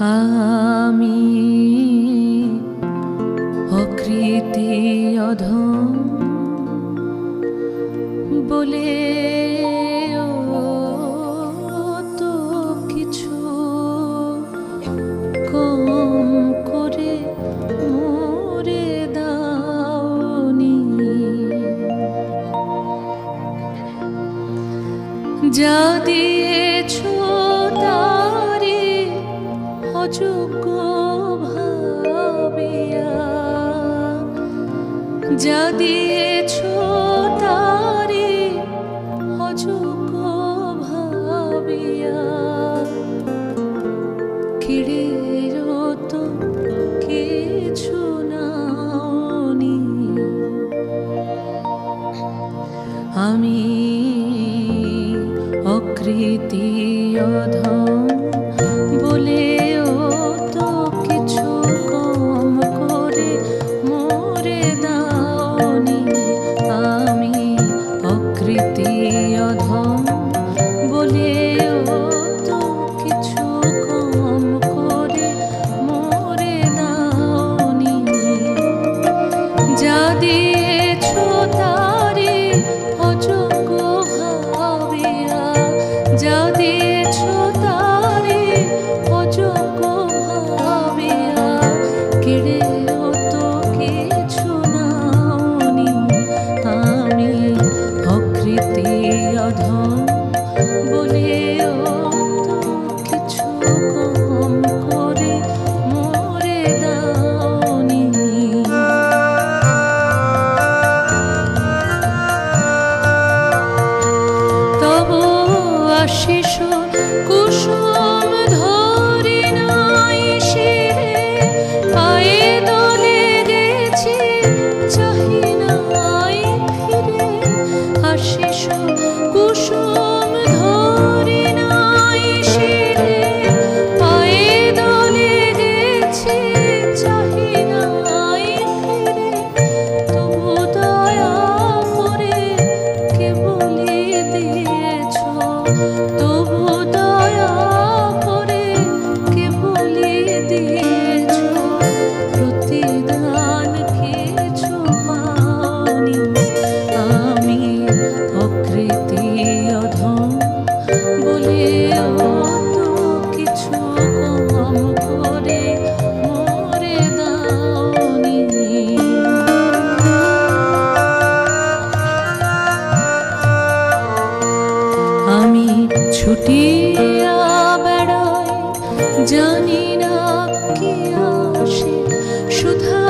আমি অকৃতি অধম বলে তো কিছু কম করে মোরে দাওনি। যা দিয়েছ তারে অযোগ্য ভাবিয়া, যা দিয়েছ তারে অযোগ্য ভাবিয়া, কেড়ে তো কিছু নাওনি। আমি অকৃতি অধম বলেও তো কিছু কম করে মোরে দাওনি। আমি অকৃতি অধম বলেও তো কিছু কম করে মোরে দাওনি। যা দিয়েছ তারে অযোগ্য ভাবিয়া, যা দিয়েছ তারে অযোগ্য ভাবিয়া, কেড়েও তো কিছু নাওনি। আমি অকৃতি অধম বলেও তো কিছু কম করে মোরে দাওনি। তব আশিস কুসুম ধরি নাই শিরে, পায়ে দলে গেছি চাহি নাই ফিরে। আশিস কুসুম ধরি নাই শিরে, পায়ে দলে গেছি চাহি নাই ফিরে। তবু দয়া করে কে বলি দিয়েছ, তবু দয়া করে কে বলি দিয়েছ, প্রতিদান কিছু পাওনি। আমি অকৃতি অধম বলেও তো কিছু কম করে মোরে দাওনি। আমি ছুটিয়া বেড়াই জানি না কি আসে সুধা